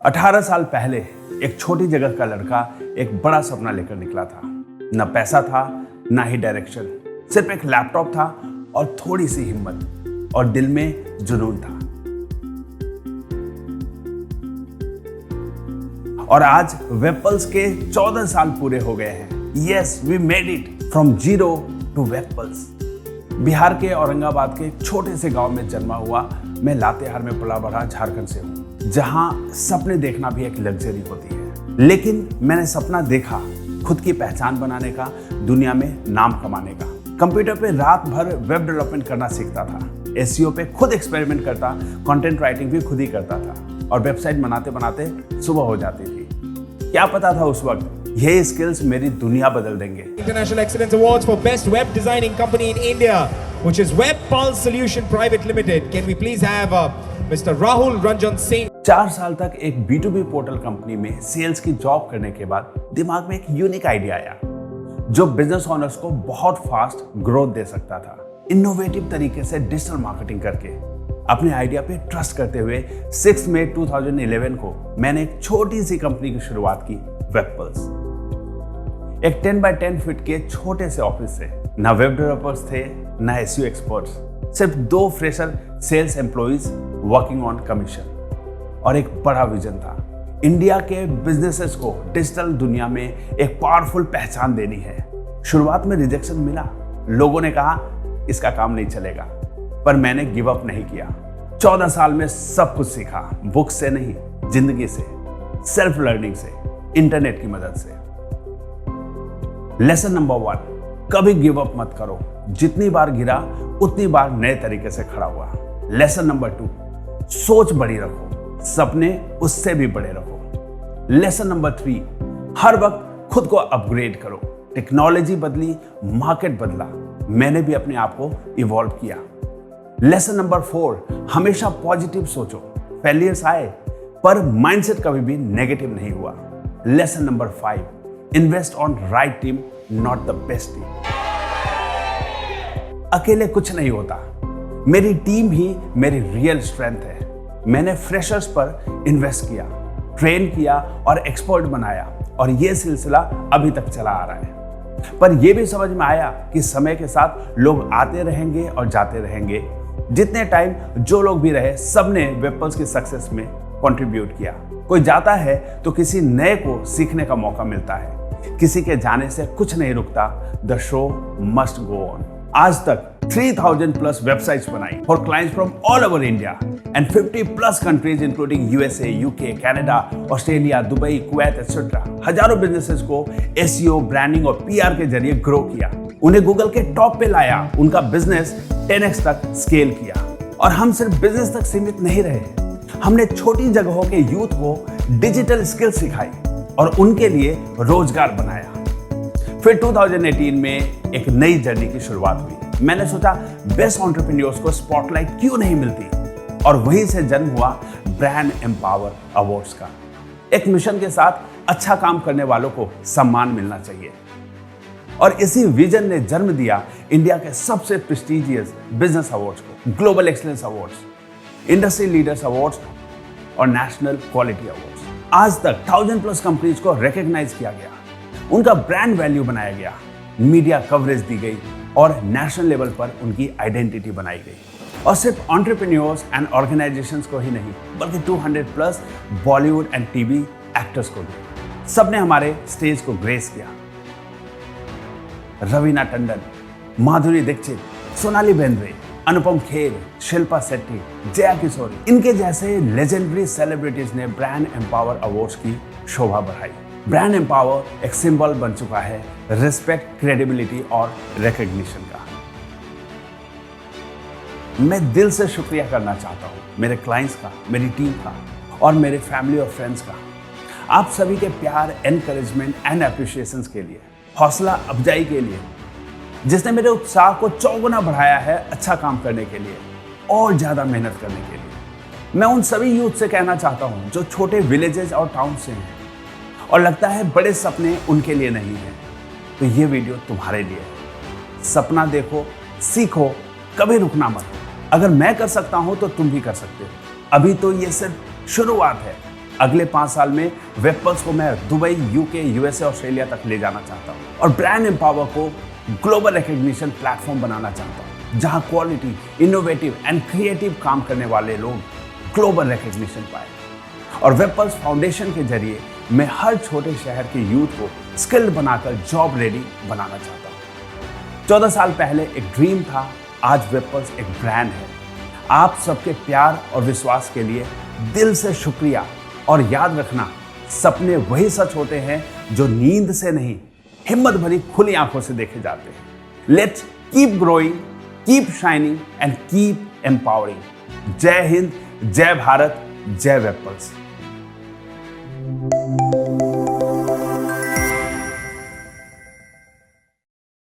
18 साल पहले एक छोटी जगह का लड़का एक बड़ा सपना लेकर निकला था। न पैसा था, ना ही डायरेक्शन, सिर्फ एक लैपटॉप था और थोड़ी सी हिम्मत और दिल में जुनून था। और आज वेबपल्स के 14 साल पूरे हो गए हैं। Yes, we made it from zero to webpulse. Bihar के औरंगाबाद के छोटे से गांव में जन्मा हुआ मैं लातेहार में पला बढ़ा झारखंड से हूँ, जहां सपने देखना भी एक लग्जरी होती है। लेकिन मैंने सपना देखा खुद की पहचान बनाने का, दुनिया में नाम कमाने का। कंप्यूटर पे रात भर वेब डेवलपमेंट करना सीखता था, एसईओ पे खुद एक्सपेरिमेंट करता, कंटेंट राइटिंग भी खुद ही करता था और वेबसाइट बनाते बनाते सुबह हो जाती थी। क्या पता था उस वक्त ये स्किल्स मेरी दुनिया बदल देंगे। International Excellence Awards for Best Web Designing Company in India, which is WebPulse Solution Private Limited. Can we please have Mr. Rahul Ranjan Singh? 4 साल तक एक B2B पोर्टल कंपनी में सेल्स की जॉब करने के बाद दिमाग में एक यूनिक आइडिया आया जो बिजनेस ओनर्स को बहुत फास्ट ग्रोथ दे सकता था। इनोवेटिव तरीके से डिजिटल मार्केटिंग करके अपने आइडिया पे ट्रस्ट करते हुए 6 मई 2011 को मैंने एक छोटी सी कंपनी की शुरुआत की, वेबपल्स। एक 10 बाय 10 फीट के छोटे से ऑफिस से ना वेब डेवलपर्स थे, ना एसईओ एक्सपर्ट्स, सिर्फ 2 fresher sales employees working on commission. और एक बड़ा विजन था, इंडिया के बिजनेसेस को डिजिटल दुनिया में एक पावरफुल पहचान देनी है। शुरुआत में रिजेक्शन मिला, लोगों ने कहा इसका काम नहीं चलेगा, पर मैंने गिव अप नहीं किया। 14 साल में सब कुछ सीखा, बुक से नहीं, जिंदगी से, सेल्फ लर्निंग से, इंटरनेट की मदद से। लेसन नंबर 1, कभी गिव अप मत करो। जितनी बार गिरा उतनी बार नए तरीके से खड़ा हुआ। लेसन नंबर 2, सोच बड़ी रखो, सपने उससे भी बड़े रखो। लेसन नंबर 3, हर वक्त खुद को अपग्रेड करो। टेक्नोलॉजी बदली, मार्केट बदला, मैंने भी अपने आप को इवॉल्व किया। लेसन नंबर 4, हमेशा पॉजिटिव सोचो। फेलियर्स आए पर माइंडसेट कभी भी नेगेटिव नहीं हुआ। Lesson number 5, invest on right team, not the best team. अकेले कुछ नहीं होता, मेरी टीम ही मेरी रियल स्ट्रेंथ है। मैंने फ्रेशर्स पर इन्वेस्ट किया, ट्रेन किया और एक्सपर्ट बनाया, और यह सिलसिला अभी तक चला आ रहा है। पर यह भी समझ में आया कि समय के साथ लोग आते रहेंगे और जाते रहेंगे। जितने टाइम जो लोग भी रहे, सबने वेबपल्स की सक्सेस में कंट्रीब्यूट किया। कोई जाता है तो किसी नए को सीखने का मौका मिलता है, किसी के जाने से कुछ नहीं रुकता। The show must go on. आज तक 3000 प्लस वेबसाइट्स बनाई for clients from all over India and 50 plus countries including USA, UK, Canada, Australia, Dubai, Kuwait etcetera. हजारों बिजनेसेस को एसईओ, ब्रांडिंग और पीआर के जरिए ग्रो किया, उन्हें गूगल के टॉप पे लाया, उनका बिजनेस 10x तक स्केल किया। और हम सिर्फ बिजनेस तक सीमित नहीं रहे, हमने छोटी जगहों के यूथ को डिजिटल स्किल सिखाई और उनके लिए रोजगार बनाया। फिर 2018 में एक नई जर्नी की शुरुआत हुई। मैंने सोचा बेस्ट एंटरप्रेन्योर्स को स्पॉटलाइट क्यों नहीं मिलती, और वहीं से जन्म हुआ ब्रांड एम्पावर अवार्ड्स का। एक मिशन के साथ अच्छा काम करने वालों को सम्मान मिलना चाहिए। और इसी विजन ने जन्म दिया इंडिया के सबसे प्रेस्टिजियस बिजनेस अवार्ड्स को, global excellence awards, industry leaders awards और नेशनल क्वालिटी अवार्ड्स। आज तक 1000 प्लस कंपनीज को रिकॉग्नाइज किया गया, उनका ब्रांड वैल्यू बनाया गया, मीडिया कवरेज दी गई और नेशनल लेवल पर उनकी आइडेंटिटी बनाई गई। और सिर्फ एंटरप्रेन्योर्स एंड ऑर्गेनाइजेशंस को ही नहीं, बल्कि 200 plus Bollywood and TV actors को भी। सबने हमारे स्टेज को ग्रेस किया। रवीना टंडन, माधुरी दीक्षित, सोनाली बेंद्रे, अनुपम खेर, शिल्पा शेट्टी, जया किशोरी, इनके जैसे लेजेंडरी सेलिब्रिटीज ने ब्रांड एम्पावर अवार्ड्स की शोभा बढ़ाई। ब्रांड एम्पावर एक सिंबल बन चुका है रिस्पेक्ट, क्रेडिबिलिटी और रिकॉग्निशन का। मैं दिल से शुक्रिया करना चाहता हूं मेरे क्लाइंट्स का, मेरी टीम का और मेरे फैमिली और फ्रेंड्स का। आप सभी के प्यार, एनकरेजमेंट एंड अप्रिशिएशंस के लिए, हौसला अफजाई के लिए, जिसने मेरे उत्साह को चौगुना बढ़ाया है अच्छा काम करने के लिए और ज्यादा मेहनत करने के लिए। मैं उन सभी यूथ से कहना चाहता हूं जो छोटे विलेजेस और टाउन से हैं और लगता है बड़े सपने उनके लिए नहीं है, तो ये वीडियो तुम्हारे लिए है। सपना देखो, सीखो, कभी रुकना मत। अगर मैं कर सकता हूं तो तुम भी कर सकते हो। अभी तो ये सिर्फ शुरुआत है। अगले 5 साल में वेबपल्स को मैं दुबई, यूके, यूएसए, ऑस्ट्रेलिया तक ले जाना चाहता हूँ और ब्रांड एम्पावर को ग्लोबल रिकग्निशन प्लेटफॉर्म बनाना चाहता हूँ, जहां क्वालिटी, इनोवेटिव एंड क्रिएटिव काम करने वाले लोग ग्लोबल रिकग्निशन पाए। और वेबपल्स फाउंडेशन के जरिए मैं हर छोटे शहर के यूथ को स्किल्ड बनाकर जॉब रेडी बनाना चाहता हूँ। 14 साल पहले एक ड्रीम था, आज वेबपल्स एक ब्रांड है। आप सबके प्यार और विश्वास के लिए दिल से शुक्रिया। और याद रखना, सपने वही सच होते हैं जो नींद से नहीं, हिम्मत भरी खुली आंखों से देखे जाते हैं। Let's keep growing, keep shining and keep empowering. जय हिंद, जय भारत, जय वेबपल्स।